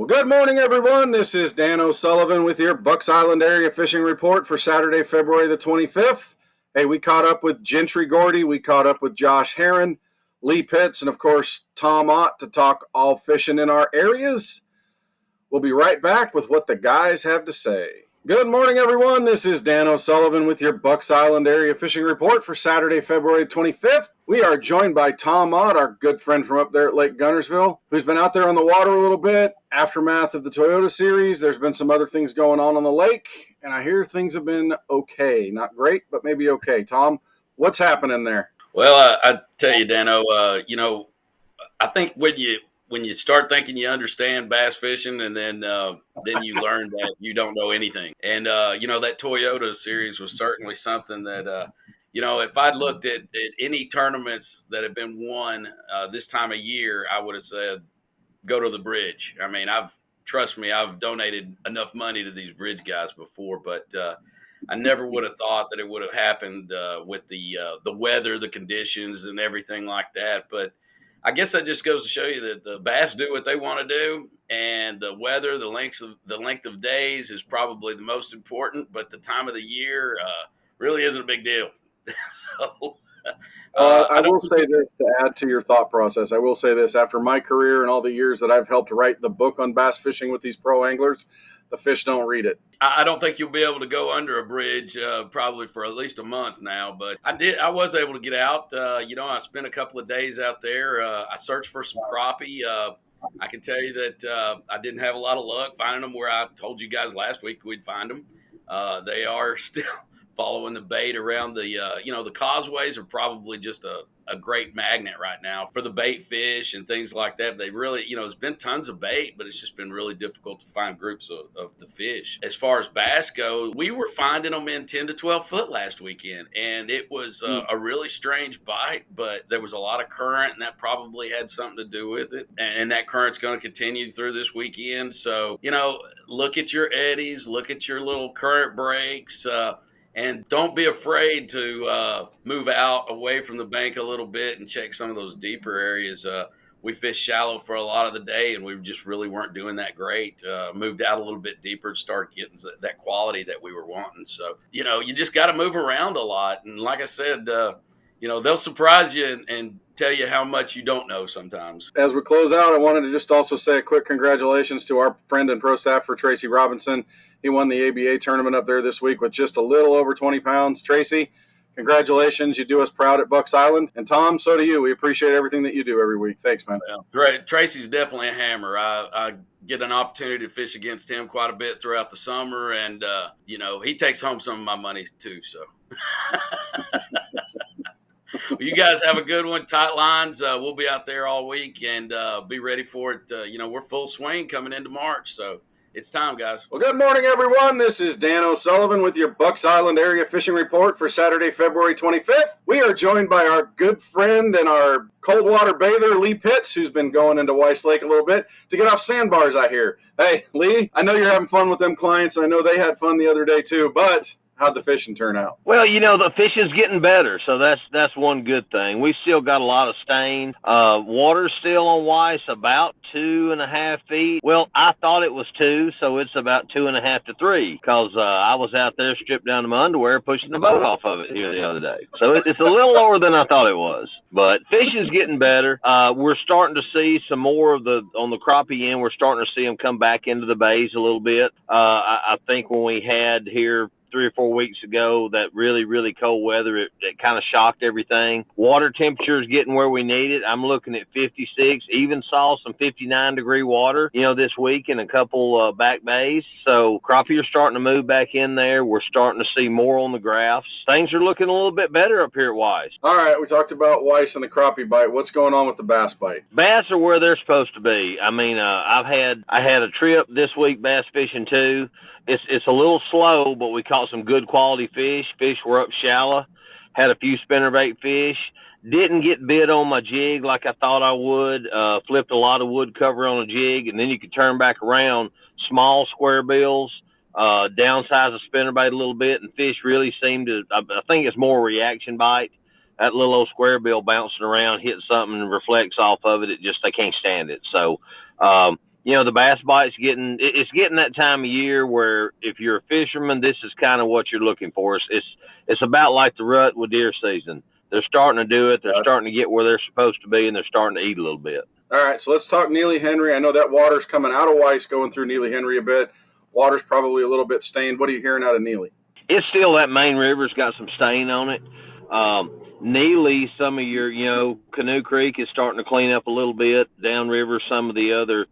Well, good morning, everyone. This is Dan O'Sullivan with your Bucks Island area fishing report for Saturday, February the 25th. Hey, we caught up with Gentry Gordy. We caught up with Josh Herron, Lee Pitts, and, of course, Tom Ott to talk all fishing in our areas. We'll be right back with what the guys have to say. Good morning, everyone. This is Dan O'Sullivan with your Bucks Island area fishing report for Saturday, February 25th. We are joined by Tom Ott, our good friend from up there at Lake Guntersville, who's been out there on the water a little bit. Aftermath of the Toyota series, there's been some other things going on the lake, and I hear things have been okay. Not great, but maybe okay. Tom, what's happening there? Well, I tell you, Dano, I think when you start thinking you understand bass fishing, and then you learn that you don't know anything. And that Toyota series was certainly something that if I'd looked at any tournaments that have been won this time of year, I would have said go to the bridge. I mean, trust me, I've donated enough money to these bridge guys before, but I never would have thought that it would have happened with the weather, the conditions, and everything like that. But I guess that just goes to show you that the bass do what they want to do, and the weather, the length of days is probably the most important. But the time of the year really isn't a big deal. So I will say this to add to your thought process. I will say this: after my career and all the years that I've helped write the book on bass fishing with these pro anglers, the fish don't read it. I don't think you'll be able to go under a bridge probably for at least a month now, but I was able to get out. I spent a couple of days out there. I searched for some crappie. I can tell you that I didn't have a lot of luck finding them where I told you guys last week we'd find them. They are still following the bait around the causeways are probably just a great magnet right now for the bait fish and things like that. They really, there's been tons of bait, but it's just been really difficult to find groups of the fish. As far as bass go, we were finding them in 10 to 12 foot last weekend, and it was a really strange bite, but there was a lot of current, and that probably had something to do with it. And that current's going to continue through this weekend. So, look at your eddies, look at your little current breaks, and don't be afraid to move out away from the bank a little bit and check some of those deeper areas. We fished shallow for a lot of the day, and we just really weren't doing that great. Moved out a little bit deeper and started getting that quality that we were wanting. So, you just got to move around a lot. And like I said, they'll surprise you and tell you how much you don't know sometimes. As we close out, I wanted to just also say a quick congratulations to our friend and pro staffer, Tracy Robinson. He won the ABA tournament up there this week with just a little over 20 pounds. Tracy, congratulations. You do us proud at Bucks Island. And Tom, so do you. We appreciate everything that you do every week. Thanks, man. Well, Tracy's definitely a hammer. I get an opportunity to fish against him quite a bit throughout the summer. And, he takes home some of my money too. So well, you guys have a good one. Tight lines. We'll be out there all week and be ready for it. We're full swing coming into March. So it's time, guys. Well, good morning, everyone. This is Dan O'Sullivan with your Bucks Island area fishing report for Saturday, February 25th. We are joined by our good friend and our cold water bather, Lee Pitts, who's been going into Weiss Lake a little bit to get off sandbars, I hear. Hey, Lee, I know you're having fun with them clients, and I know they had fun the other day too, but how'd the fishing turn out? Well, the fishing's getting better, so that's one good thing. We still got a lot of stain. Water's still on Weiss about 2.5 feet. Well, I thought it was 2, so it's about 2.5 to 3, because I was out there stripped down to my underwear pushing the boat off of it here the other day. So it's a little lower than I thought it was. But fishing's getting better. We're starting to see some more on the crappie end. We're starting to see them come back into the bays a little bit. I think when we had here 3 or 4 weeks ago, that really, really cold weather, it kind of shocked everything. Water temperature is getting where we need it. I'm looking at 56, even saw some 59-degree water, this week in a couple back bays. So crappie are starting to move back in there. We're starting to see more on the graphs. Things are looking a little bit better up here at Weiss. All right, we talked about Weiss and the crappie bite. What's going on with the bass bite? Bass are where they're supposed to be. I mean, I had a trip this week bass fishing too. It's a little slow, but we caught some good quality fish. Fish were up shallow. Had a few spinnerbait fish. Didn't get bit on my jig like I thought I would. Flipped a lot of wood cover on a jig, and then you could turn back around. Small square bills, downsize the spinnerbait a little bit, and fish really seemed to. I think it's more a reaction bite. That little old square bill bouncing around, hit something and reflects off of it. They can't stand it. So the bass bite's it's getting that time of year where if you're a fisherman, this is kind of what you're looking for. It's about like the rut with deer season. They're starting to do it. They're starting to get where they're supposed to be, and they're starting to eat a little bit. All right, so let's talk Neely Henry. I know that water's coming out of Weiss, going through Neely Henry a bit. Water's probably a little bit stained. What are you hearing out of Neely? It's still that main river's got some stain on it. Neely, some of your, Canoe Creek is starting to clean up a little bit. Downriver, some of the other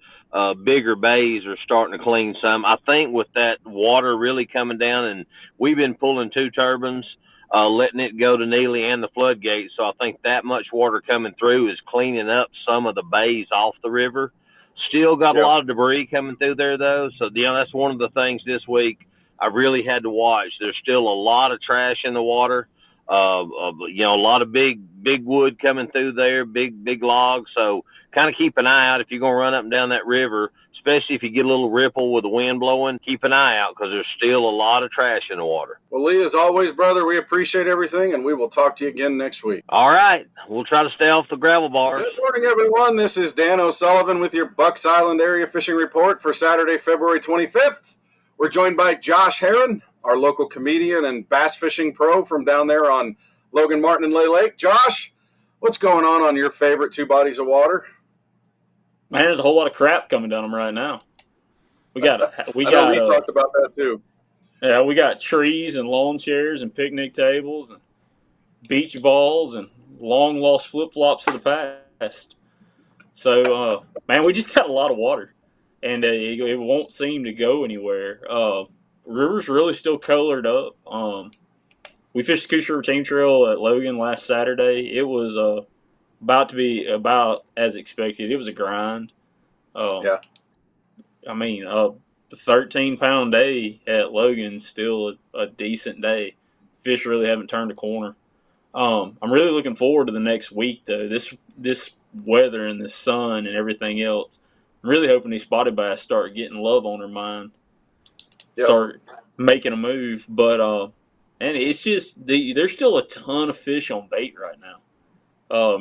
bigger bays are starting to clean some. I think with that water really coming down, and we've been pulling 2 turbines, letting it go to Neely and the floodgate. So I think that much water coming through is cleaning up some of the bays off the river. Still got a lot of debris coming through there, though. So, that's one of the things this week I really had to watch. There's still a lot of trash in the water. A lot of big wood coming through there, big logs. So kind of keep an eye out if you're going to run up and down that river, especially if you get a little ripple with the wind blowing. Keep an eye out because there's still a lot of trash in the water. Well, Lee, as always, brother, we appreciate everything, and we will talk to you again next week. All right. We'll try to stay off the gravel bars. Good morning, everyone. This is Dan O'Sullivan with your Bucks Island Area Fishing Report for Saturday, February 25th. We're joined by Josh Heron, our local comedian and bass fishing pro from down there on Logan, Martin, and Lay Lake. Josh, what's going on your favorite 2 bodies of water? Man, there's a whole lot of crap coming down them right now. We got we talked about that too. Yeah, we got trees and lawn chairs and picnic tables and beach balls and long lost flip flops of the past. So, man, we just got a lot of water, and it won't seem to go anywhere. River's really still colored up. We fished the Coos River Team Trail at Logan last Saturday. It was about to be about as expected. It was a grind. I mean, a 13-pound day at Logan's still a decent day. Fish really haven't turned a corner. I'm really looking forward to the next week, though. This weather and the sun and everything else. I'm really hoping these spotted bass start getting love on their mind, start making a move. But and it's just there's still a ton of fish on bait right now.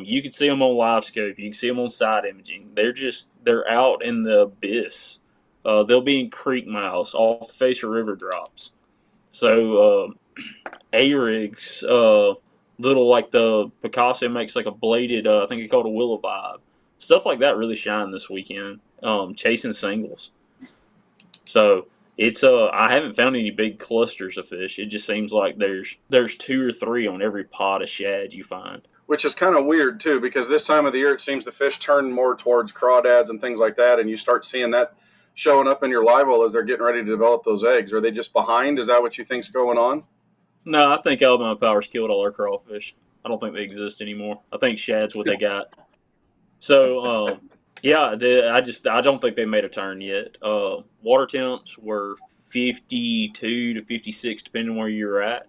You can see them on live scope. You can see them on side imaging. They're out in the abyss. They'll be in creek mouths, off the face of river drops. So A-rigs, little like the Picasso makes like a bladed, I think he called a willow vibe. Stuff like that really shined this weekend. Chasing singles. So it's I haven't found any big clusters of fish. It just seems like there's 2 or 3 on every pot of shad you find. Which is kind of weird too, because this time of the year it seems the fish turn more towards crawdads and things like that, and you start seeing that showing up in your live well as they're getting ready to develop those eggs. Are they just behind? Is that what you think's going on? No, I think Alabama Power's killed all our crawfish. I don't think they exist anymore. I think shad's what they got. So, I don't think they made a turn yet. Water temps were 52 to 56, depending on where you're at.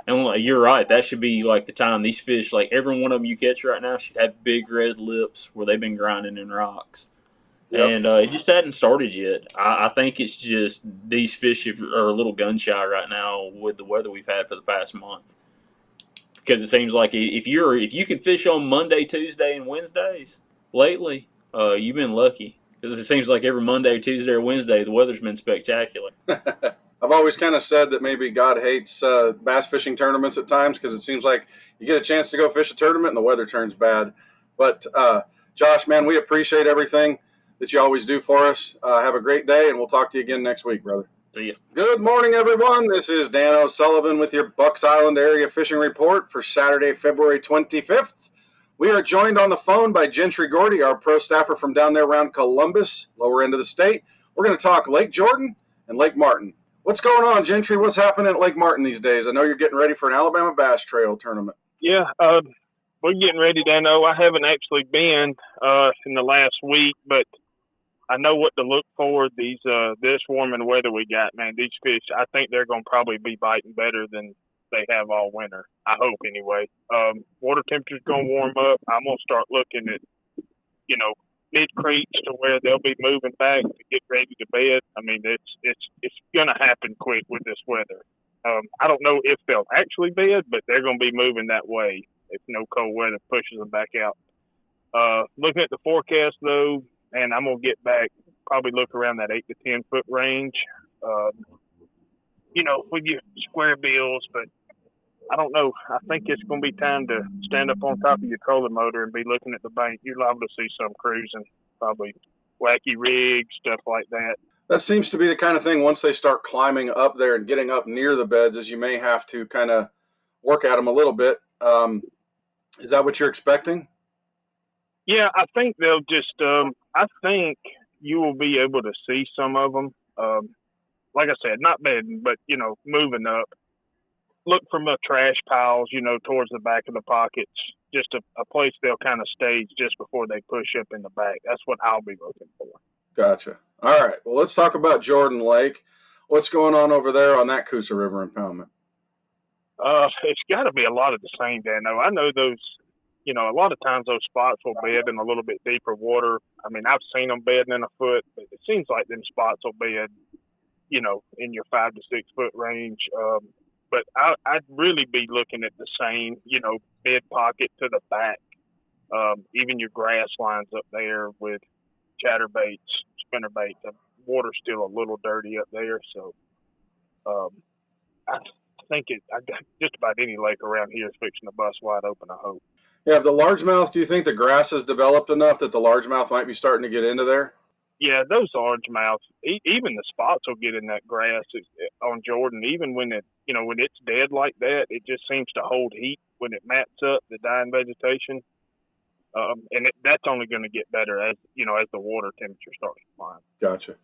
And you're right, that should be like the time these fish, like every one of them you catch right now, should have big red lips where they've been grinding in rocks. Yep. And it just hadn't started yet. I think it's just these fish are a little gun shy right now with the weather we've had for the past month. Because it seems like if you can fish on Monday, Tuesday, and Wednesdays lately, you've been lucky. Because it seems like every Monday, Tuesday, or Wednesday, the weather's been spectacular. I've always kind of said that maybe God hates bass fishing tournaments at times because it seems like you get a chance to go fish a tournament and the weather turns bad. But, Josh, man, we appreciate everything that you always do for us. Have a great day, and we'll talk to you again next week, brother. See ya. Good morning, everyone. This is Dan O'Sullivan with your Bucks Island Area Fishing Report for Saturday, February 25th. We are joined on the phone by Gentry Gordy, our pro staffer from down there around Columbus, lower end of the state. We're going to talk Lake Jordan and Lake Martin. What's going on, Gentry? What's happening at Lake Martin these days? I know you're getting ready for an Alabama Bass Trail tournament. Yeah, we're getting ready, Dano. I haven't actually been in the last week, but I know what to look for. These this warming weather we got, man. These fish, I think they're going to probably be biting better than they have all winter. I hope, anyway. Water temperature's going to warm up. I'm going to start looking at, mid creeks to where they'll be moving back to get ready to bed. I mean, it's going to happen quick with this weather. I don't know if they'll actually bed, but they're going to be moving that way if no cold weather pushes them back out. Looking at the forecast, though, and I'm going to get back probably look around that 8 to 10 foot range. With your square bills, but I don't know. I think it's going to be time to stand up on top of your trolling motor and be looking at the bank. You're liable to see some cruising, probably wacky rigs, stuff like that. That seems to be the kind of thing, once they start climbing up there and getting up near the beds, is you may have to kind of work at them a little bit. Is that what you're expecting? Yeah, I think they'll just I think you will be able to see some of them. Like I said, not bedding, but, moving up. Look from the trash piles, towards the back of the pockets. Just a place they'll kind of stage just before they push up in the back. That's what I'll be looking for. Gotcha. All right. Well, let's talk about Jordan Lake. What's going on over there on that Coosa River impoundment? It's got to be a lot of the same, Dano. I know those, a lot of times those spots will bed in a little bit deeper water. I mean, I've seen them bedding in a foot, but it seems like them spots will bed, in your 5 to 6 foot range. But I'd really be looking at the same, bed pocket to the back. Even your grass lines up there with chatterbaits, spinnerbaits. The water's still a little dirty up there, so I think just about any lake around here is fixing to bust wide open, I hope. Yeah, the largemouth, do you think the grass has developed enough that the largemouth might be starting to get into there? Yeah, those largemouths, even the spots will get in that grass on Jordan. Even when when it's dead like that, it just seems to hold heat when it mats up the dying vegetation. And that's only going to get better as the water temperature starts to climb. Gotcha.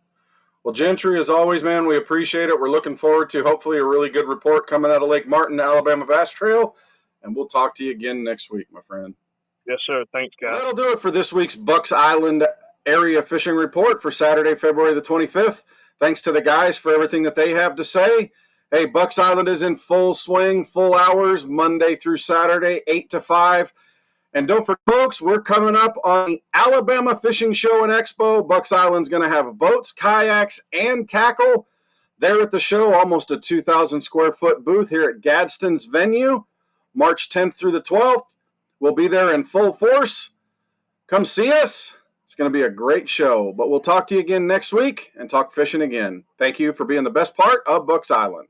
Well, Gentry, as always, man, we appreciate it. We're looking forward to hopefully a really good report coming out of Lake Martin, Alabama Bass Trail, and we'll talk to you again next week, my friend. Yes, sir. Thanks, guys. That'll do it for this week's Bucks Island Area Fishing Report for Saturday, February the 25th. Thanks to the guys for everything that they have to say. Hey, Bucks Island is in full swing, full hours, Monday through Saturday, 8 to 5. And don't forget, folks, we're coming up on the Alabama Fishing Show and Expo. Bucks Island's going to have boats, kayaks, and tackle. There at the show, almost a 2,000 square foot booth here at Gadsden's venue, March 10th through the 12th. We'll be there in full force. Come see us. It's going to be a great show. But we'll talk to you again next week and talk fishing again. Thank you for being the best part of Bucks Island.